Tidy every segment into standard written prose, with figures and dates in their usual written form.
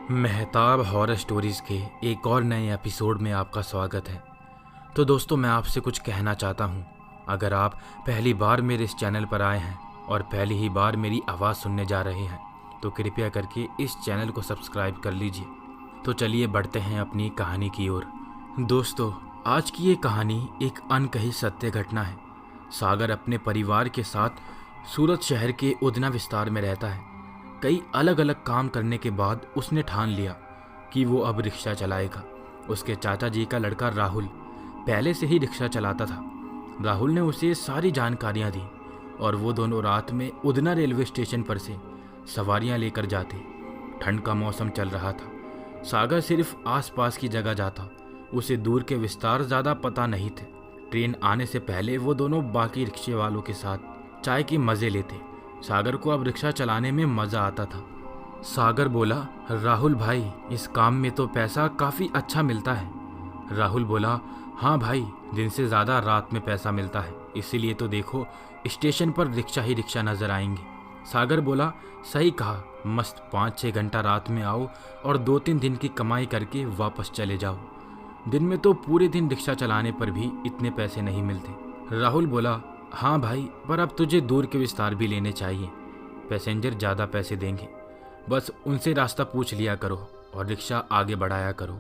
Mehtab horror stories के एक और नए एपिसोड में आपका स्वागत है। तो दोस्तों, मैं आपसे कुछ कहना चाहता हूँ। अगर आप पहली बार मेरे इस चैनल पर आए हैं और पहली ही बार मेरी आवाज़ सुनने जा रहे हैं तो कृपया करके इस चैनल को सब्सक्राइब कर लीजिए। तो चलिए बढ़ते हैं अपनी कहानी की ओर। दोस्तों, आज की ये कहानी एक अनकही सत्य घटना है। सागर अपने परिवार के साथ सूरत शहर के उधना विस्तार में रहता है। कई अलग अलग काम करने के बाद उसने ठान लिया कि वो अब रिक्शा चलाएगा। उसके चाचा जी का लड़का राहुल पहले से ही रिक्शा चलाता था। राहुल ने उसे सारी जानकारियां दी और वो दोनों रात में उधना रेलवे स्टेशन पर से सवारियां लेकर जाते। ठंड का मौसम चल रहा था। सागर सिर्फ आसपास की जगह जाता, उसे दूर के विस्तार ज़्यादा पता नहीं थे। ट्रेन आने से पहले वो दोनों बाकी रिक्शे वालों के साथ चाय के मज़े लेते। सागर को अब रिक्शा चलाने में मज़ा आता था। सागर बोला, राहुल भाई, इस काम में तो पैसा काफ़ी अच्छा मिलता है। राहुल बोला, हाँ भाई, दिन से ज़्यादा रात में पैसा मिलता है, इसीलिए तो देखो स्टेशन पर रिक्शा ही रिक्शा नज़र आएंगे। सागर बोला, सही कहा, मस्त 5-6 घंटा रात में आओ और 2-3 दिन की कमाई करके वापस चले जाओ। दिन में तो पूरे दिन रिक्शा चलाने पर भी इतने पैसे नहीं मिलते। राहुल बोला, हाँ भाई, पर अब तुझे दूर के विस्तार भी लेने चाहिए। पैसेंजर ज़्यादा पैसे देंगे, बस उनसे रास्ता पूछ लिया करो और रिक्शा आगे बढ़ाया करो,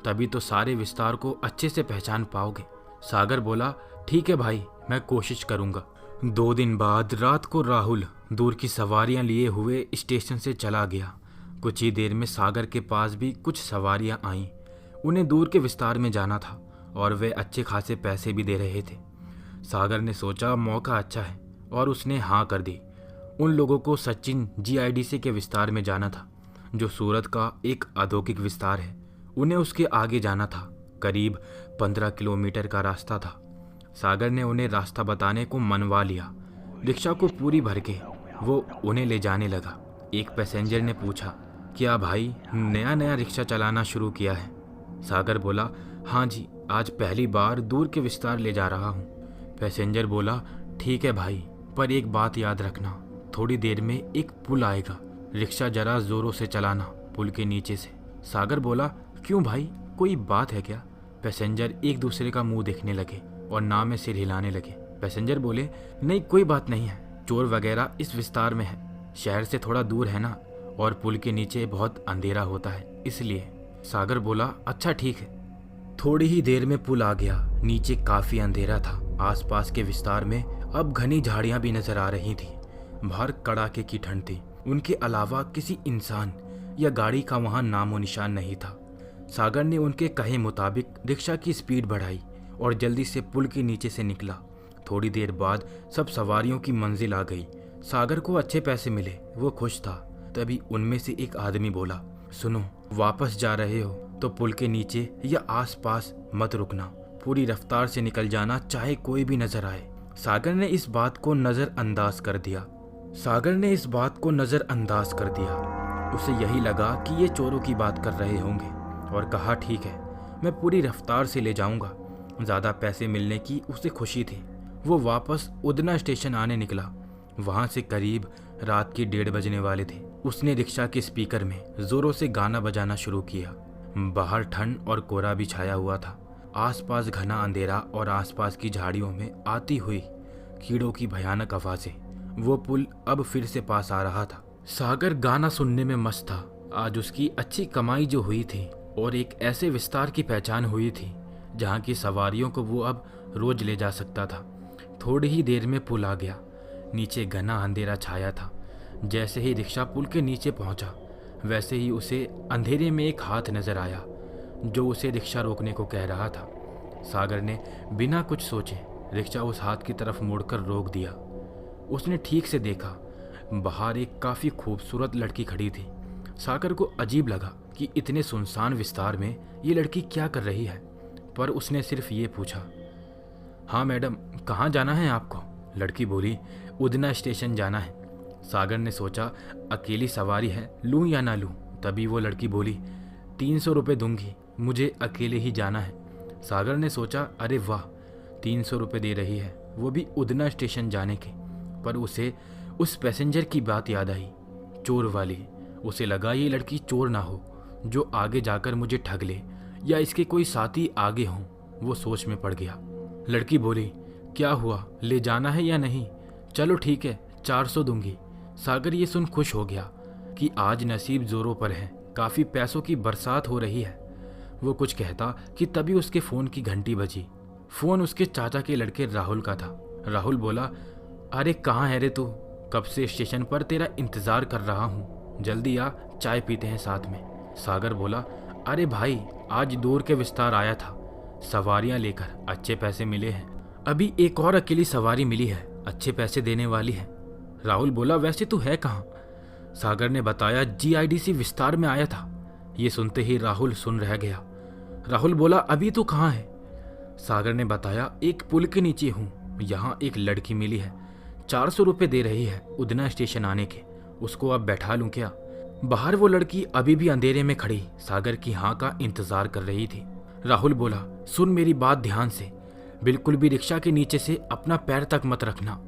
तभी तो सारे विस्तार को अच्छे से पहचान पाओगे। सागर बोला, ठीक है भाई, मैं कोशिश करूँगा। 2 दिन बाद रात को राहुल दूर की सवारियाँ लिए हुए स्टेशन से चला गया। कुछ ही देर में सागर के पास भी कुछ सवारियाँ आईं। उन्हें दूर के विस्तार में जाना था और वे अच्छे खासे पैसे भी दे रहे थे। सागर ने सोचा मौका अच्छा है और उसने हाँ कर दी। उन लोगों को सचिन जीआईडीसी के विस्तार में जाना था, जो सूरत का एक औद्योगिक विस्तार है। उन्हें उसके आगे जाना था। करीब 15 किलोमीटर का रास्ता था। सागर ने उन्हें रास्ता बताने को मनवा लिया। रिक्शा को पूरी भर के वो उन्हें ले जाने लगा। एक पैसेंजर ने पूछा, क्या भाई नया नया रिक्शा चलाना शुरू किया है? सागर बोला, हाँ जी, आज पहली बार दूर के विस्तार ले जा रहा हूँ। पैसेंजर बोला, ठीक है भाई, पर एक बात याद रखना, थोड़ी देर में एक पुल आएगा, रिक्शा जरा जोरों से चलाना पुल के नीचे से। सागर बोला, क्यों भाई, कोई बात है क्या? पैसेंजर एक दूसरे का मुंह देखने लगे और ना में सिर हिलाने लगे। पैसेंजर बोले, नहीं कोई बात नहीं है, चोर वगैरह इस विस्तार में है, शहर से थोड़ा दूर है ना, और पुल के नीचे बहुत अंधेरा होता है इसलिए। सागर बोला, अच्छा ठीक है। थोड़ी ही देर में पुल आ गया। नीचे काफी अंधेरा था। आसपास के विस्तार में अब घनी झाड़ियां भी नजर आ रही थी। बाहर कड़ाके की ठंड थी। उनके अलावा किसी इंसान या गाड़ी का वहां नामो निशान नहीं था। सागर ने उनके कहे मुताबिक रिक्शा की स्पीड बढ़ाई और जल्दी से पुल के नीचे से निकला। थोड़ी देर बाद सब सवारियों की मंजिल आ गई। सागर को अच्छे पैसे मिले, वो खुश था। तभी उनमें से एक आदमी बोला, सुनो, वापस जा रहे हो तो पुल के नीचे या आसपास मत रुकना, पूरी रफ्तार से निकल जाना, चाहे कोई भी नजर आए। सागर ने इस बात को नजरअंदाज कर दिया। उसे यही लगा कि ये चोरों की बात कर रहे होंगे और कहा, ठीक है, मैं पूरी रफ्तार से ले जाऊंगा। ज़्यादा पैसे मिलने की उसे खुशी थी। वो वापस उधना स्टेशन आने निकला। वहाँ से करीब रात की 1:30 बजने वाले थे। उसने रिक्शा के स्पीकर में जोरों से गाना बजाना शुरू किया। बाहर ठंड और कोहरा भी छाया हुआ था। आसपास घना अंधेरा और आसपास की झाड़ियों में आती हुई कीड़ों की भयानक आवाजें। वो पुल अब फिर से पास आ रहा था। सागर गाना सुनने में मस्त था। आज उसकी अच्छी कमाई जो हुई थी और एक ऐसे विस्तार की पहचान हुई थी जहाँ की सवारियों को वो अब रोज ले जा सकता था। थोड़ी ही देर में पुल आ गया। नीचे घना अंधेरा छाया था। जैसे ही रिक्शा पुल के नीचे पहुंचा, वैसे ही उसे अंधेरे में एक हाथ नजर आया जो उसे रिक्शा रोकने को कह रहा था। सागर ने बिना कुछ सोचे रिक्शा उस हाथ की तरफ मुड़कर रोक दिया। उसने ठीक से देखा, बाहर एक काफ़ी खूबसूरत लड़की खड़ी थी। सागर को अजीब लगा कि इतने सुनसान विस्तार में ये लड़की क्या कर रही है, पर उसने सिर्फ ये पूछा, हाँ मैडम, कहाँ जाना है आपको? लड़की बोली, उधना स्टेशन जाना है। सागर ने सोचा, अकेली सवारी है, लूँ या ना लूँ? तभी वो लड़की बोली, 300 रुपये दूंगी, मुझे अकेले ही जाना है। सागर ने सोचा, अरे वाह, 300 रुपये दे रही है, वो भी उधना स्टेशन जाने के। पर उसे उस पैसेंजर की बात याद आई, चोर वाली। उसे लगा ये लड़की चोर ना हो जो आगे जाकर मुझे ठग ले या इसके कोई साथी आगे हों। वो सोच में पड़ गया। लड़की बोली, क्या हुआ, ले जाना है या नहीं? चलो ठीक है, 400 दूंगी। सागर ये सुन खुश हो गया कि आज नसीब जोरों पर है, काफ़ी पैसों की बरसात हो रही है। वो कुछ कहता कि तभी उसके फ़ोन की घंटी बजी। फ़ोन उसके चाचा के लड़के राहुल का था। राहुल बोला, अरे कहाँ है रे तू? कब से स्टेशन पर तेरा इंतज़ार कर रहा हूँ, जल्दी आ, चाय पीते हैं साथ में। सागर बोला, अरे भाई आज दूर के विस्तार आया था, सवारियाँ लेकर, अच्छे पैसे मिले हैं। अभी एक और अकेली सवारी मिली है, अच्छे पैसे देने वाली है। राहुल बोला, वैसे तू है कहाँ? सागर ने बताया, GIDC विस्तार में आया था। ये सुनते ही राहुल सुन रह गया। राहुल बोला, अभी तू कहाँ है? सागर ने बताया, एक पुल के नीचे हूँ, यहाँ एक लड़की मिली है, 400 रुपये दे रही है उधना स्टेशन आने के, उसको अब बैठा लूँ क्या? बाहर वो लड़की अभी भी अंधेरे में खड़ी सागर की हाँ का इंतजार कर रही थी। राहुल बोला, सुन मेरी बात ध्यान से, बिल्कुल भी रिक्शा के नीचे से अपना पैर तक मत रखना।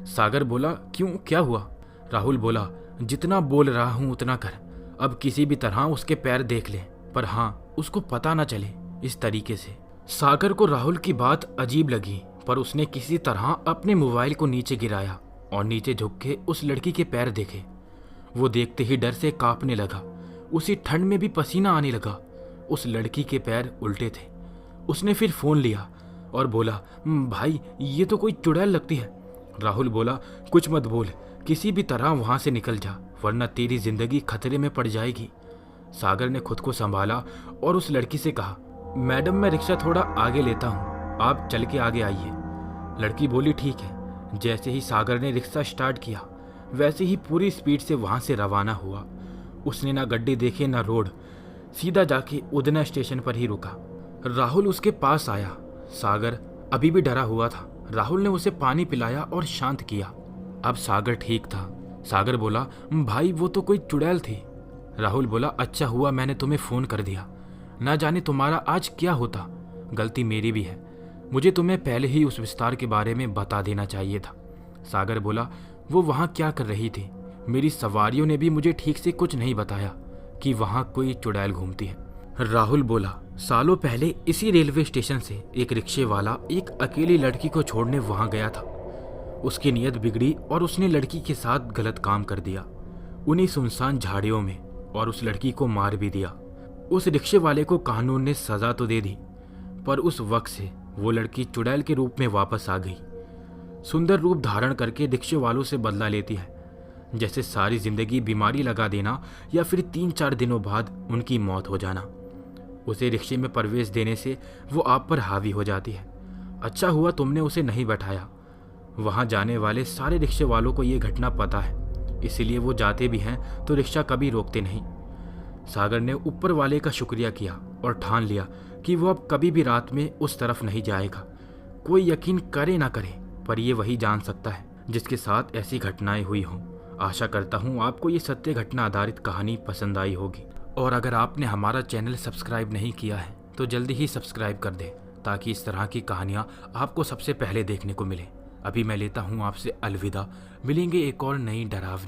सागर बोला, क्यों, क्या हुआ? राहुल बोला, जितना बोल रहा हूँ उतना कर, अब किसी भी तरह उसके पैर देख ले, पर हाँ उसको पता ना चले, इस तरीके से। सागर को राहुल की बात अजीब लगी, पर उसने किसी तरह अपने मोबाइल को नीचे गिराया और नीचे झुक के उस लड़की के पैर देखे। वो देखते ही डर से कांपने लगा, उसी ठंड में भी पसीना आने लगा। उस लड़की के पैर उल्टे थे। उसने फिर फ़ोन लिया और बोला, भाई ये तो कोई चुड़ैल लगती है। राहुल बोला, कुछ मत बोल, किसी भी तरह वहाँ से निकल जा, वरना तेरी जिंदगी खतरे में पड़ जाएगी। सागर ने खुद को संभाला और उस लड़की से कहा, मैडम मैं रिक्शा थोड़ा आगे लेता हूँ, आप चल के आगे आइए। लड़की बोली, ठीक है। जैसे ही सागर ने रिक्शा स्टार्ट किया, वैसे ही पूरी स्पीड से वहाँ से रवाना हुआ। उसने ना गड्डी देखे ना रोड, सीधा जाके उधना स्टेशन पर ही रुका। राहुल उसके पास आया। सागर अभी भी डरा हुआ था। राहुल ने उसे पानी पिलाया और शांत किया। अब सागर ठीक था। सागर बोला, भाई वो तो कोई चुड़ैल थी। राहुल बोला, अच्छा हुआ मैंने तुम्हें फ़ोन कर दिया, ना जाने तुम्हारा आज क्या होता। गलती मेरी भी है, मुझे तुम्हें पहले ही उस विस्तार के बारे में बता देना चाहिए था। सागर बोला, वो वहाँ क्या कर रही थी? मेरी सवारियों ने भी मुझे ठीक से कुछ नहीं बताया कि वहाँ कोई चुड़ैल घूमती है। राहुल बोला, सालों पहले इसी रेलवे स्टेशन से एक रिक्शे वाला एक अकेली लड़की को छोड़ने वहाँ गया था। उसकी नीयत बिगड़ी और उसने लड़की के साथ गलत काम कर दिया उन्हीं सुनसान झाड़ियों में, और उस लड़की को मार भी दिया। उस रिक्शे वाले को कानून ने सजा तो दे दी, पर उस वक्त से वो लड़की चुड़ैल के रूप में वापस आ गई। सुंदर रूप धारण करके रिक्शे वालों से बदला लेती है, जैसे सारी जिंदगी बीमारी लगा देना या फिर 3-4 दिनों बाद उनकी मौत हो जाना। उसे रिक्शे में प्रवेश देने से वो आप पर हावी हो जाती है। अच्छा हुआ तुमने उसे नहीं बैठाया। वहाँ जाने वाले सारे रिक्शे वालों को ये घटना पता है, इसीलिए वो जाते भी हैं तो रिक्शा कभी रोकते नहीं। सागर ने ऊपर वाले का शुक्रिया किया और ठान लिया कि वो अब कभी भी रात में उस तरफ नहीं जाएगा। कोई यकीन करे ना करे, पर ये वही जान सकता है जिसके साथ ऐसी घटनाएं हुई हों। आशा करता हूँ आपको ये सत्य घटना आधारित कहानी पसंद आई होगी, और अगर आपने हमारा चैनल सब्सक्राइब नहीं किया है तो जल्दी ही सब्सक्राइब कर दें, ताकि इस तरह की कहानियाँ आपको सबसे पहले देखने को मिले। अभी मैं लेता हूँ आपसे अलविदा, मिलेंगे एक और नई डरावनी